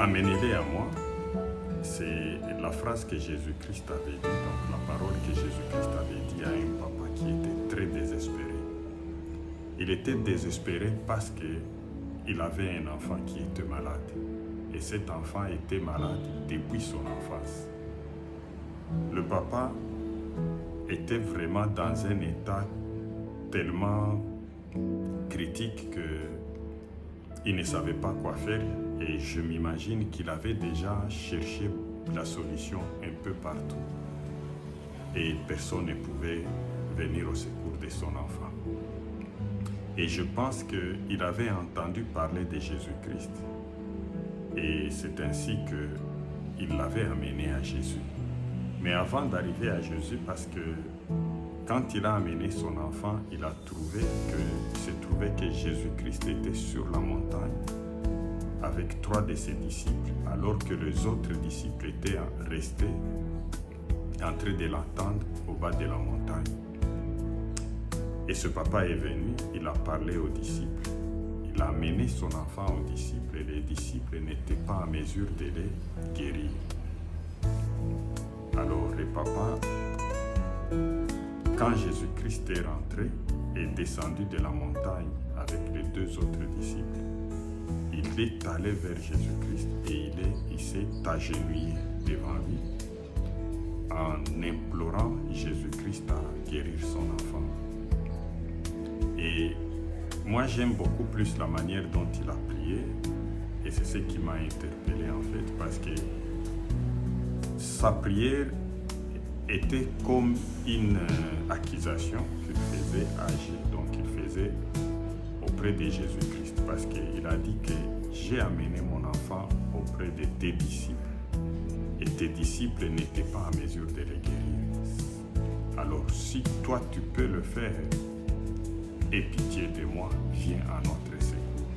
amenez-les à moi, c'est la phrase que Jésus-Christ avait dit, donc la parole que Jésus-Christ avait dit à un papa qui était très désespéré. Il était désespéré parce qu'il avait un enfant qui était malade. Et cet enfant était malade depuis son enfance. Le papa était vraiment dans un état tellement critique qu'il ne savait pas quoi faire. Et je m'imagine qu'il avait déjà cherché la solution un peu partout. Et personne ne pouvait venir au secours de son enfant. Et je pense qu'il avait entendu parler de Jésus-Christ. Et c'est ainsi qu'il l'avait amené à Jésus. Mais avant d'arriver à Jésus, parce que quand il a amené son enfant, il se trouvait que Jésus-Christ était sur la montagne avec 3 de ses disciples, alors que les autres disciples étaient restés en train de l'attendre au bas de la montagne. Et ce papa est venu, il a parlé aux disciples. Il a amené son enfant aux disciples et les disciples n'étaient pas en mesure de les guérir. Alors le papa, quand Jésus-Christ est rentré, est descendu de la montagne avec les 2 autres disciples. Il est allé vers Jésus-Christ et il s'est agenouillé devant lui en implorant Jésus-Christ à guérir son enfant. Et moi, j'aime beaucoup plus la manière dont il a prié et c'est ce qui m'a interpellé en fait parce que sa prière était comme une accusation qu'il faisait donc il faisait auprès de Jésus-Christ parce qu'il a dit que j'ai amené mon enfant auprès de tes disciples et tes disciples n'étaient pas en mesure de le guérir. Alors si toi tu peux le faire, aie pitié de moi, viens à notre secours.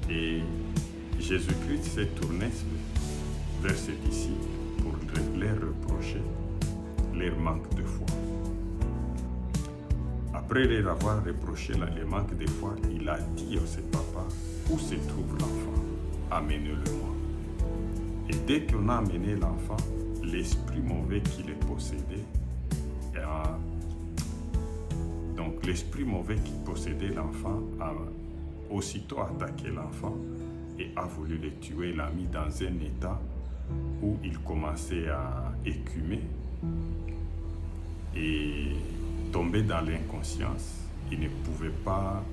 Et Jésus-Christ s'est tourné vers ses disciples pour leur reprocher leur manque de foi. Après leur avoir reproché le manque de foi, il a dit à ses papas, où se trouve l'enfant? Amenez-le-moi. Et dès qu'on a amené l'enfant, l'esprit mauvais qui le possédait donc l'esprit mauvais qui possédait l'enfant a aussitôt attaqué l'enfant et a voulu le tuer. Il l'a mis dans un état où il commençait à écumer et tomber dans l'inconscience. Il ne pouvait pas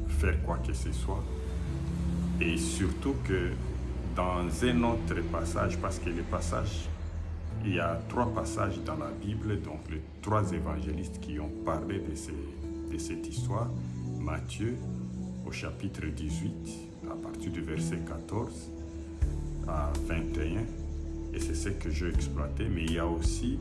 faire quoi que ce soit. Et surtout que dans un autre passage, parce que il y a 3 passages dans la Bible, donc les 3 évangélistes qui ont parlé de cette histoire. Matthieu au chapitre 18, à partir du verset 14 à 21, et c'est ce que j'ai exploité, mais il y a aussi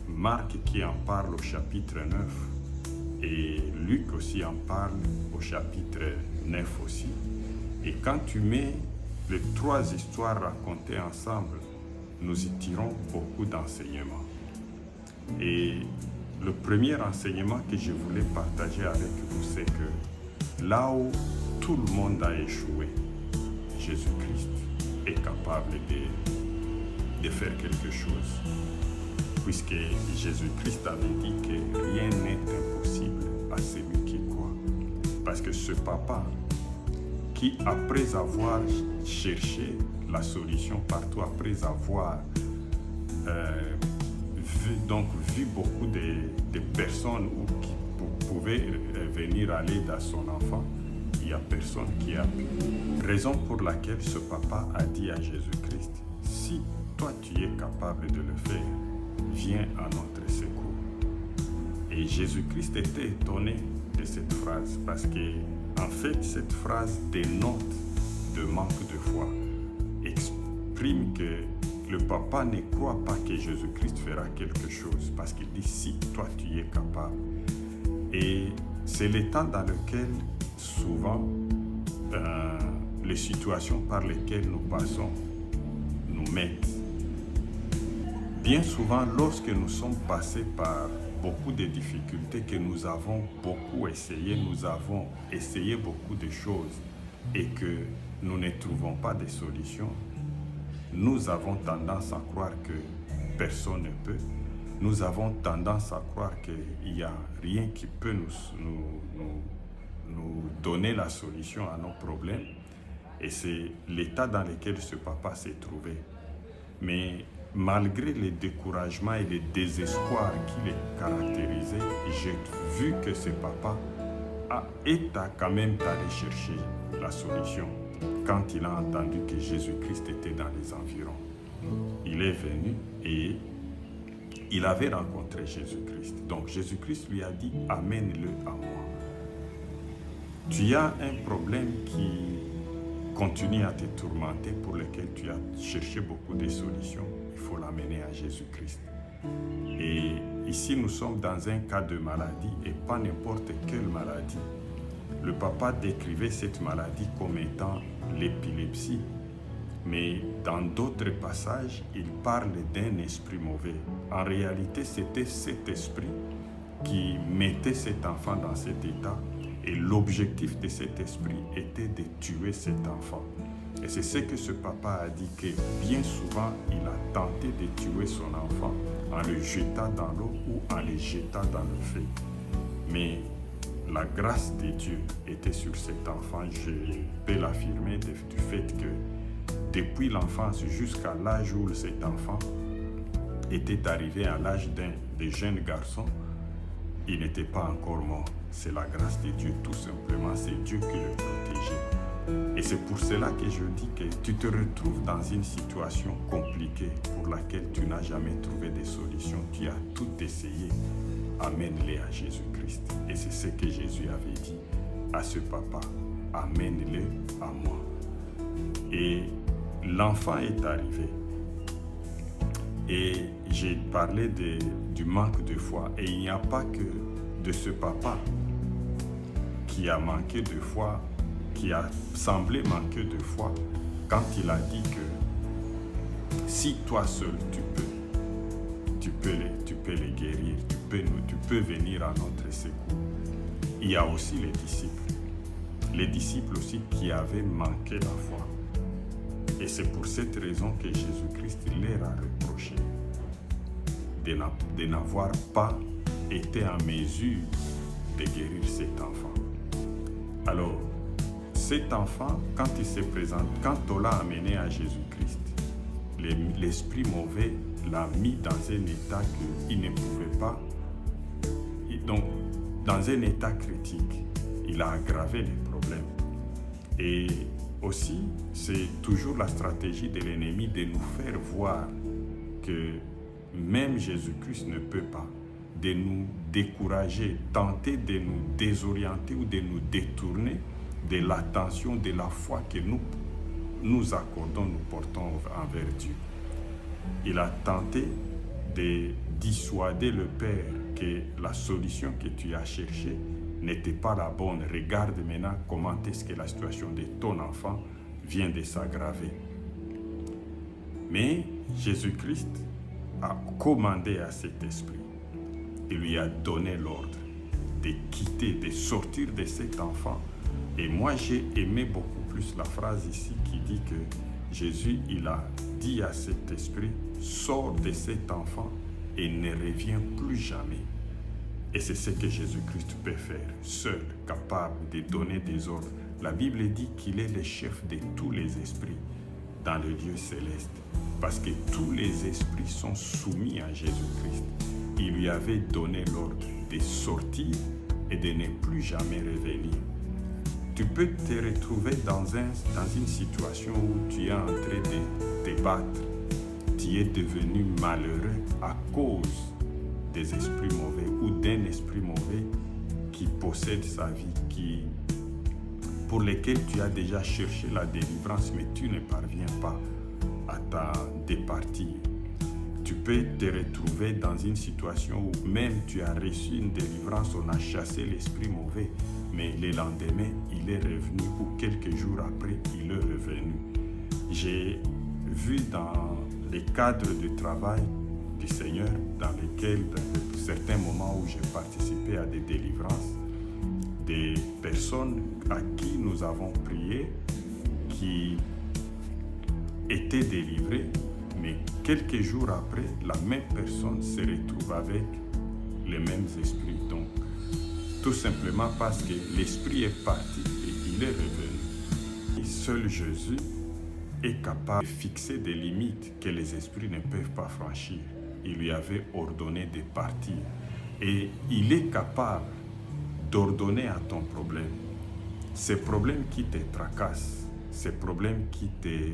Marc qui en parle au chapitre 9, et Luc aussi en parle au chapitre 9 aussi. Et quand tu mets les 3 histoires racontées ensemble, nous y tirons beaucoup d'enseignements. Et le premier enseignement que je voulais partager avec vous, c'est que là où tout le monde a échoué, Jésus-Christ est capable de faire quelque chose. Puisque Jésus-Christ avait dit que rien n'est impossible à celui qui croit. Parce que ce papa, qui après avoir cherché la solution partout, après avoir vu beaucoup de personnes qui pouvaient venir à l'aide à son enfant, il n'y a personne qui a pu. Raison pour laquelle ce papa a dit à Jésus-Christ, si toi tu es capable de le faire, viens à notre secours. Et Jésus-Christ était étonné de cette phrase parce que, en fait, cette phrase dénote de manque de foi, exprime que le papa ne croit pas que Jésus-Christ fera quelque chose parce qu'il dit si toi tu es capable. Et c'est le temps dans lequel souvent les situations par lesquelles nous passons nous mettent. Bien souvent, lorsque nous sommes passés par beaucoup de difficultés, que nous avons beaucoup essayé, nous avons essayé beaucoup de choses, et que nous ne trouvons pas de solution, nous avons tendance à croire que personne ne peut. Nous avons tendance à croire qu'il n'y a rien qui peut nous donner la solution à nos problèmes. Et c'est l'état dans lequel ce papa s'est trouvé. Mais malgré les découragements et les désespoirs qui les caractérisaient, j'ai vu que ce papa est quand même allé chercher la solution quand il a entendu que Jésus-Christ était dans les environs. Il est venu et il avait rencontré Jésus-Christ. Donc Jésus-Christ lui a dit « Amène-le à moi ». Tu as un problème qui continue à te tourmenter, pour lequel tu as cherché beaucoup de solutions. Il faut l'amener à Jésus-Christ. Et ici, nous sommes dans un cas de maladie et pas n'importe quelle maladie. Le papa décrivait cette maladie comme étant l'épilepsie. Mais dans d'autres passages, il parle d'un esprit mauvais. En réalité, c'était cet esprit qui mettait cet enfant dans cet état. Et l'objectif de cet esprit était de tuer cet enfant. Et c'est ce que ce papa a dit, que bien souvent, il a tenté de tuer son enfant en le jetant dans l'eau ou en le jetant dans le feu. Mais la grâce de Dieu était sur cet enfant. Je peux l'affirmer du fait que depuis l'enfance jusqu'à l'âge où cet enfant était arrivé à l'âge d'un jeune garçon, il n'était pas encore mort. C'est la grâce de Dieu, tout simplement. C'est Dieu qui le protégeait. Et c'est pour cela que je dis que tu te retrouves dans une situation compliquée pour laquelle tu n'as jamais trouvé de solution. Tu as tout essayé. Amène-les à Jésus-Christ. Et c'est ce que Jésus avait dit à ce papa. Amène-le à moi. Et l'enfant est arrivé. Et j'ai parlé du manque de foi. Et il n'y a pas que de ce papa qui a manqué de foi, qui a semblé manquer de foi, quand il a dit que si toi seul tu peux les guérir, tu peux venir à notre secours. Il y a aussi les disciples aussi qui avaient manqué la foi. Et c'est pour cette raison que Jésus-Christ leur a reproché de n'avoir pas été en mesure de guérir cet enfant. Alors, cet enfant, quand il se présente, quand on l'a amené à Jésus-Christ, l'esprit mauvais l'a mis dans un état qu'il ne pouvait pas, donc dans un état critique. Il a aggravé les problèmes. Et aussi, c'est toujours la stratégie de l'ennemi de nous faire voir que même Jésus-Christ ne peut pas, de nous décourager, tenter de nous désorienter ou de nous détourner de l'attention, de la foi que nous accordons, nous portons envers Dieu. Il a tenté de dissuader le Père que la solution que tu as cherchée n'était pas la bonne. Regarde maintenant comment est-ce que la situation de ton enfant vient de s'aggraver. Mais Jésus-Christ a commandé à cet esprit. Il lui a donné l'ordre de quitter, de sortir de cet enfant. Et moi, j'ai aimé beaucoup plus la phrase ici qui dit que Jésus, il a dit à cet esprit, sors de cet enfant et ne reviens plus jamais. Et c'est ce que Jésus-Christ peut faire, seul, capable de donner des ordres. La Bible dit qu'il est le chef de tous les esprits dans le Dieu céleste, parce que tous les esprits sont soumis à Jésus-Christ. Il lui avait donné l'ordre de sortir et de ne plus jamais revenir. Tu peux te retrouver dans une situation où tu es en train de te battre. Tu es devenu malheureux à cause des esprits mauvais ou d'un esprit mauvais qui possède sa vie, pour lesquels tu as déjà cherché la délivrance, mais tu ne parviens pas à t'en départir. Tu peux te retrouver dans une situation où même tu as reçu une délivrance, on a chassé l'esprit mauvais, mais le lendemain, il est revenu ou quelques jours après, il est revenu. J'ai vu dans les cadres de travail du Seigneur, dans lesquels, dans certains moments où j'ai participé à des délivrances, des personnes à qui nous avons prié, qui étaient délivrées, mais quelques jours après, la même personne se retrouve avec les mêmes esprits. Donc, tout simplement parce que l'esprit est parti et il est revenu. Et seul Jésus est capable de fixer des limites que les esprits ne peuvent pas franchir. Il lui avait ordonné de partir. Et il est capable d'ordonner à ton problème, ces problèmes qui te tracassent, ces problèmes qui te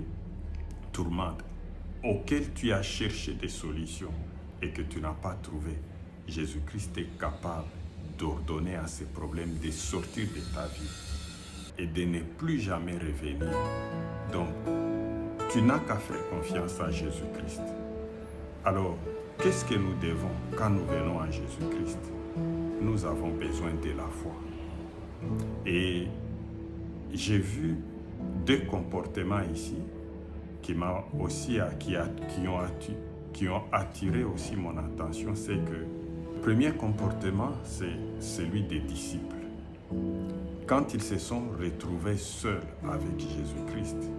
tourmentent, auxquels tu as cherché des solutions et que tu n'as pas trouvé. Jésus-Christ est capable d'ordonner à ces problèmes de sortir de ta vie et de ne plus jamais revenir. Donc, tu n'as qu'à faire confiance à Jésus-Christ. Alors, qu'est-ce que nous devons quand nous venons à Jésus-Christ? Nous avons besoin de la foi. Et j'ai vu deux comportements ici qui ont attiré aussi mon attention. C'est que le premier comportement, c'est celui des disciples. Quand ils se sont retrouvés seuls avec Jésus-Christ,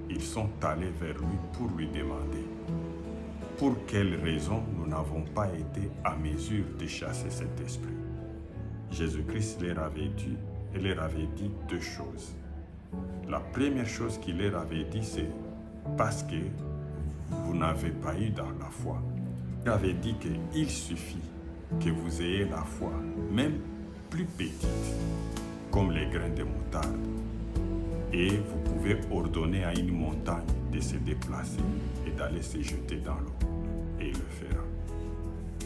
ils sont allés vers lui pour lui demander pour quelle raison nous n'avons pas été à mesure de chasser cet esprit. Jésus-Christ leur avait dit deux choses. La première chose qu'il leur avait dit, c'est parce que vous n'avez pas eu dans la foi. Il avait dit qu'il suffit que vous ayez la foi, même plus petite, comme les grains de moutarde. Et vous pouvez ordonner à une montagne de se déplacer et d'aller se jeter dans l'eau. Et il le fera.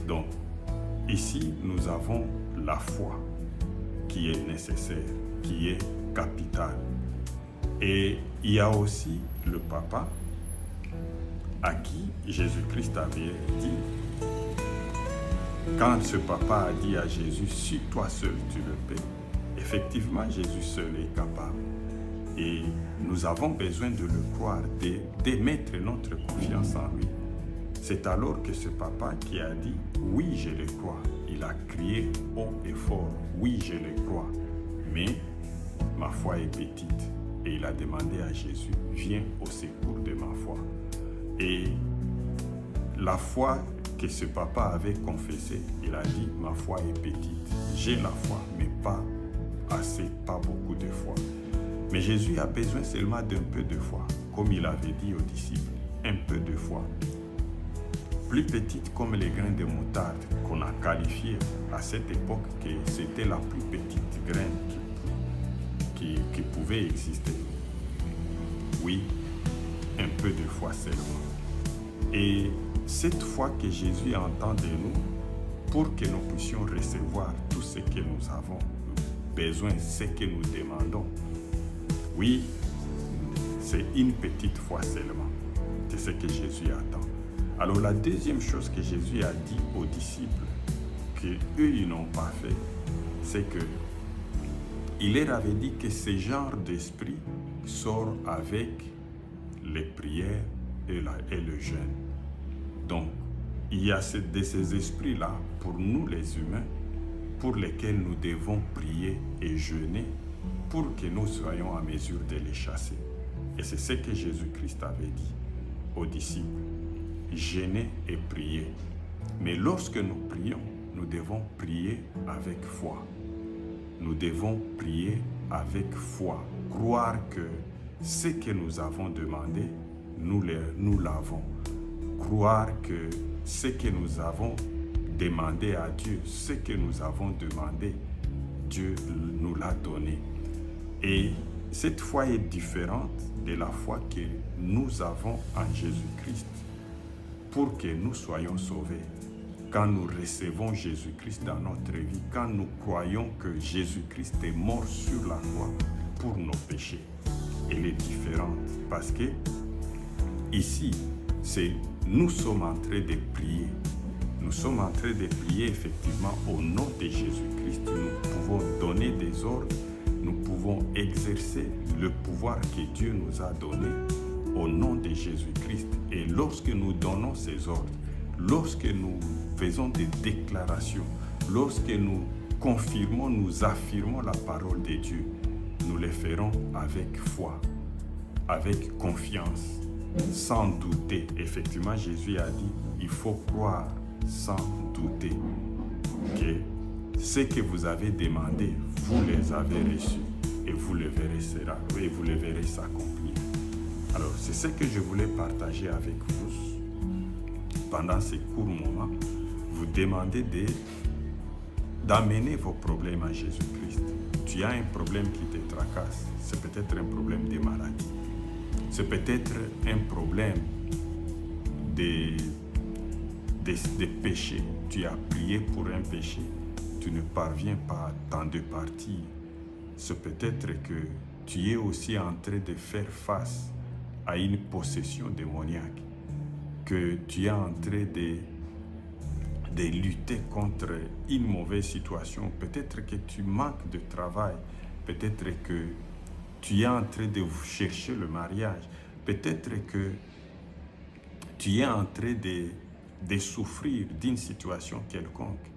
Donc, ici, nous avons la foi qui est nécessaire, qui est capitale. Et il y a aussi le papa à qui Jésus-Christ avait dit, quand ce papa a dit à Jésus, si toi seul tu le peux, effectivement Jésus seul est capable. Et nous avons besoin de le croire, de mettre notre confiance en lui. C'est alors que ce papa qui a dit, oui je le crois, il a crié haut et fort, oui je le crois, mais ma foi est petite. Et il a demandé à Jésus, viens au secours de ma foi. Et la foi que ce papa avait confessée, il a dit, ma foi est petite. J'ai la foi, mais pas assez, pas beaucoup de foi. Mais Jésus a besoin seulement d'un peu de foi, comme il avait dit aux disciples, un peu de foi. Plus petite comme les grains de moutarde qu'on a qualifié à cette époque que c'était la plus petite graine qui pouvait exister. Oui, un peu de foi seulement. Et cette foi que Jésus entend de nous, pour que nous puissions recevoir tout ce que nous avons besoin, ce que nous demandons, oui, c'est une petite foi seulement. C'est ce que Jésus attend. Alors la deuxième chose que Jésus a dit aux disciples, qu'eux ils n'ont pas fait, c'est que il leur avait dit que ce genre d'esprit sort avec les prières et le jeûne. Donc, il y a de ces esprits-là, pour nous les humains, pour lesquels nous devons prier et jeûner pour que nous soyons à mesure de les chasser. Et c'est ce que Jésus-Christ avait dit aux disciples. Jeûner et prier. Mais lorsque nous prions, nous devons prier avec foi. Nous devons prier avec foi. Croire que ce que nous avons demandé, nous l'avons. Croire que ce que nous avons demandé à Dieu, ce que nous avons demandé, Dieu nous l'a donné. Et cette foi est différente de la foi que nous avons en Jésus-Christ pour que nous soyons sauvés. Quand nous recevons Jésus-Christ dans notre vie, quand nous croyons que Jésus-Christ est mort sur la croix pour nos péchés, elle est différente parce que ici, nous sommes en train de prier. Nous sommes en train de prier effectivement au nom de Jésus-Christ. Nous pouvons donner des ordres, nous pouvons exercer le pouvoir que Dieu nous a donné au nom de Jésus-Christ. Et lorsque nous donnons ces ordres, lorsque nous faisons des déclarations, lorsque nous confirmons, nous affirmons la parole de Dieu, nous le ferons avec foi, avec confiance, sans douter. Effectivement, Jésus a dit, il faut croire sans douter que ce que vous avez demandé, vous les avez reçus et vous le verrez s'accomplir. Alors, c'est ce que je voulais partager avec vous pendant ces courts moments. Vous demandez d'amener vos problèmes à Jésus-Christ. Tu as un problème qui te tracasse, c'est peut-être un problème de maladie. C'est peut-être un problème de péché. Tu as prié pour un péché, tu ne parviens pas à t'en départir. C'est peut-être que tu es aussi en train de faire face à une possession démoniaque, que tu es en train de lutter contre une mauvaise situation. Peut-être que tu manques de travail, peut-être que tu es en train de chercher le mariage, peut-être que tu es en train de souffrir d'une situation quelconque.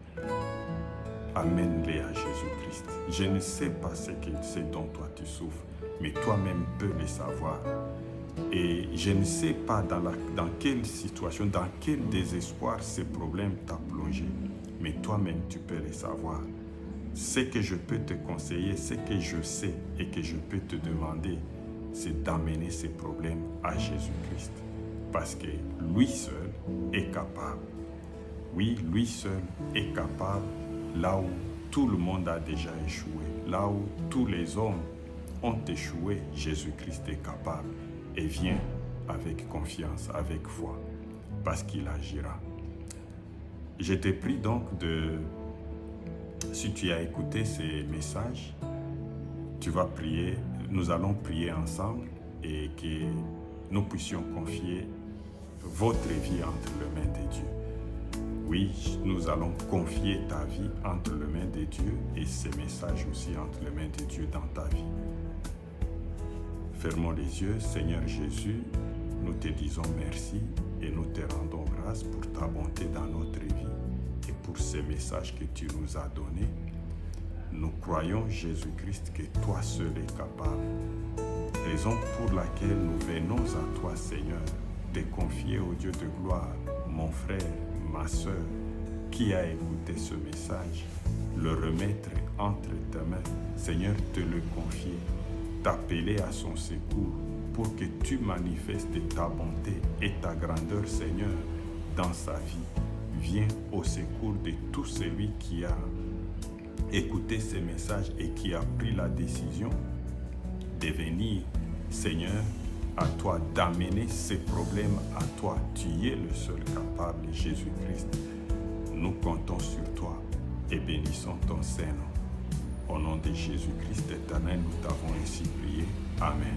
Amène-les à Jésus-Christ. Je ne sais pas ce dont toi tu souffres, mais toi-même peux le savoir. Et je ne sais pas dans quelle situation, dans quel désespoir ce problème t'a plongé, mais toi-même tu peux le savoir. Ce que je peux te conseiller, ce que je sais et que je peux te demander, c'est d'amener ces problèmes à Jésus-Christ. Parce que lui seul est capable. Oui, lui seul est capable là où tout le monde a déjà échoué. Là où tous les hommes ont échoué, Jésus-Christ est capable. Et viens avec confiance, avec foi, parce qu'il agira. Je te prie donc si tu as écouté ces messages, tu vas prier, nous allons prier ensemble et que nous puissions confier votre vie entre les mains de Dieu. Oui, nous allons confier ta vie entre les mains de Dieu et ces messages aussi entre les mains de Dieu dans ta vie. Fermons les yeux. Seigneur Jésus, nous te disons merci et nous te rendons grâce pour ta bonté dans notre vie et pour ces messages que tu nous as donnés. Nous croyons, Jésus-Christ, que toi seul es capable. Raison pour laquelle nous venons à toi, Seigneur, te confier au Dieu de gloire, mon frère, ma soeur, qui a écouté ce message, le remettre entre tes mains. Seigneur, te le confier, t'appeler à son secours pour que tu manifestes ta bonté et ta grandeur, Seigneur, dans sa vie. Viens au secours de tout celui qui a écouté ces messages et qui a pris la décision de venir, Seigneur, à toi, d'amener ces problèmes à toi. Tu es le seul capable, Jésus-Christ. Nous comptons sur toi et bénissons ton Saint-Nom. Au nom de Jésus-Christ éternel, nous t'avons ainsi prié. Amen.